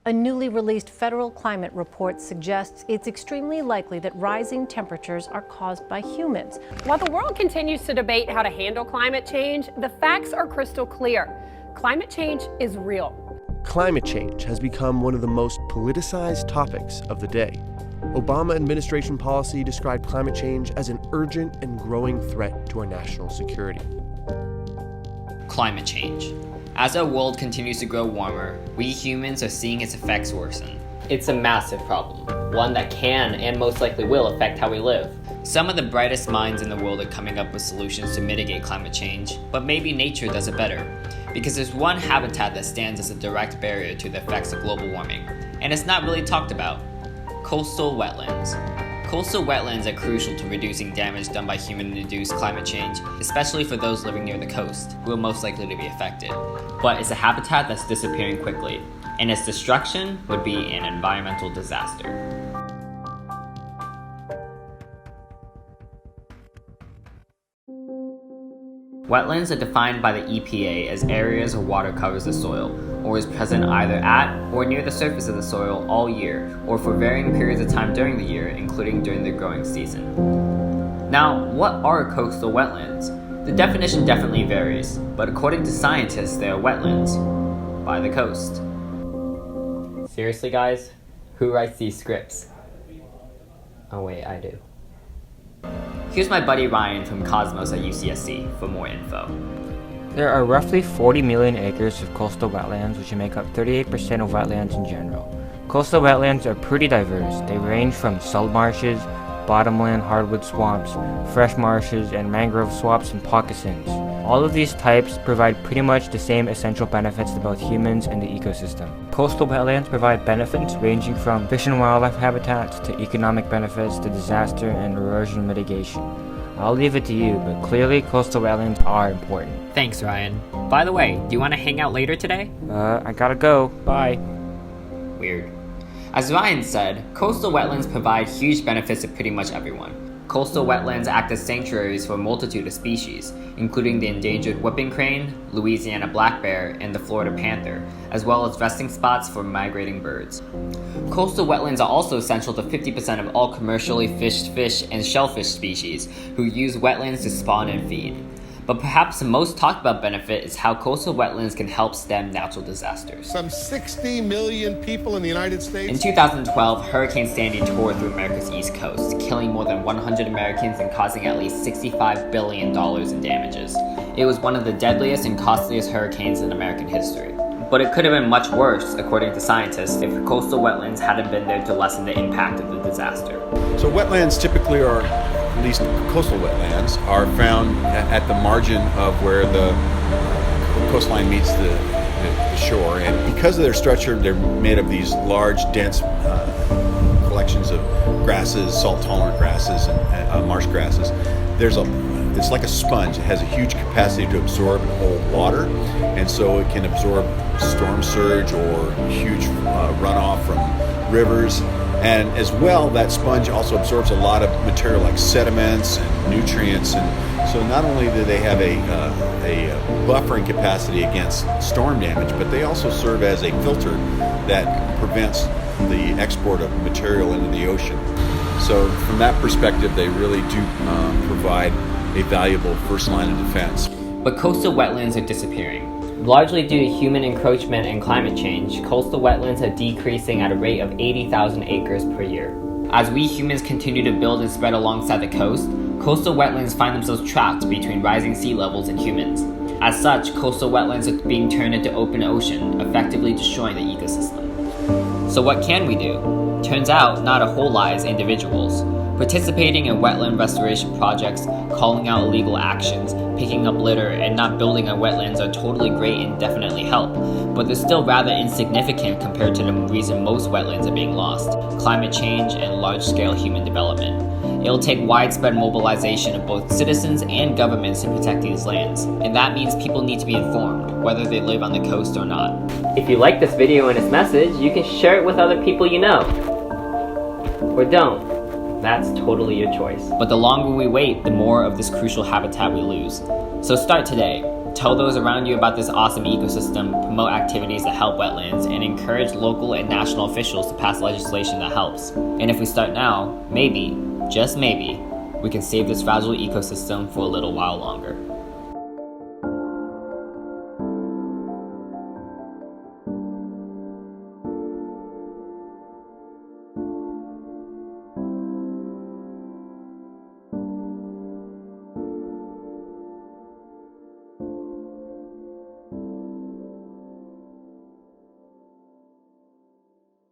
A newly released federal climate report suggests it's extremely likely that rising temperatures are caused by humans. While the world continues to debate how to handle climate change, the facts are crystal clear. Climate change is real. Climate change has become one of the most politicized topics of the day. Obama administration policy described climate change as an urgent and growing threat to our national security. Climate change. As our world continues to grow warmer, we humans are seeing its effects worsen. It's a massive problem, one that can and most likely will affect how we live. Some of the brightest minds in the world are coming up with solutions to mitigate climate change, but maybe nature does it better. Because there's one habitat that stands as a direct barrier to the effects of global warming, and it's not really talked about. Coastal wetlands. Coastal wetlands are crucial to reducing damage done by human-induced climate change, especially for those living near the coast, who are most likely to be affected. But it's a habitat that's disappearing quickly, and its destruction would be an environmental disaster. Wetlands are defined by the EPA as areas where water covers the soil, or is present either at or near the surface of the soil all year, or for varying periods of time during the year, including during the growing season. Now, what are coastal wetlands? The definition definitely varies, but according to scientists, they are wetlands by the coast. Seriously, guys? Who writes these scripts? Oh wait, I do. Here's my buddy Ryan from Cosmos at UCSC for more info. There are roughly 40 million acres of coastal wetlands, which make up 38% of wetlands in general. Coastal wetlands are pretty diverse. They range from salt marshes, bottomland hardwood swamps, fresh marshes, and mangrove swamps and moccasins. All of these types provide pretty much the same essential benefits to both humans and the ecosystem. Coastal wetlands provide benefits ranging from fish and wildlife habitats to economic benefits to disaster and erosion mitigation. I'll leave it to you, but clearly coastal wetlands are important. Thanks, Ryan. By the way, do you want to hang out later today? I gotta go. Bye. Weird. As Ryan said, coastal wetlands provide huge benefits to pretty much everyone. Coastal wetlands act as sanctuaries for a multitude of species, including the endangered whooping crane, Louisiana black bear, and the Florida panther, as well as resting spots for migrating birds. Coastal wetlands are also essential to 50% of all commercially fished fish and shellfish species, who use wetlands to spawn and feed. But perhaps the most talked about benefit is how coastal wetlands can help stem natural disasters. Some 60 million people in the United States. In 2012, Hurricane Sandy tore through America's East Coast, killing more than 100 Americans and causing at least $65 billion in damages. It was one of the deadliest and costliest hurricanes in American history. But it could have been much worse, according to scientists, if coastal wetlands hadn't been there to lessen the impact of the disaster. So wetlands typically are, at least coastal wetlands, are found at the margin of where the coastline meets the shore. And because of their structure, they're made of these large, dense collections of grasses, salt-tolerant grasses, and marsh grasses. It's like a sponge. It has a huge capacity to absorb and hold water, and so it can absorb storm surge or huge runoff from rivers. And as well, that sponge also absorbs a lot of material like sediments and nutrients. And so not only do they have a buffering capacity against storm damage, but they also serve as a filter that prevents the export of material into the ocean. So from that perspective, they really do provide a valuable first line of defense. But coastal wetlands are disappearing. Largely due to human encroachment and climate change, coastal wetlands are decreasing at a rate of 80,000 acres per year. As we humans continue to build and spread alongside the coast, coastal wetlands find themselves trapped between rising sea levels and humans. As such, coastal wetlands are being turned into open ocean, effectively destroying the ecosystem. So what can we do? Turns out, not a whole lot as individuals. Participating in wetland restoration projects, calling out illegal actions, picking up litter, and not building on wetlands are totally great and definitely help, but they're still rather insignificant compared to the reason most wetlands are being lost: climate change and large-scale human development. It'll take widespread mobilization of both citizens and governments to protect these lands, and that means people need to be informed, whether they live on the coast or not. If you like this video and its message, you can share it with other people you know. Or don't. That's totally your choice. But the longer we wait, the more of this crucial habitat we lose. So start today. Tell those around you about this awesome ecosystem, promote activities that help wetlands, and encourage local and national officials to pass legislation that helps. And if we start now, maybe, just maybe, we can save this fragile ecosystem for a little while longer.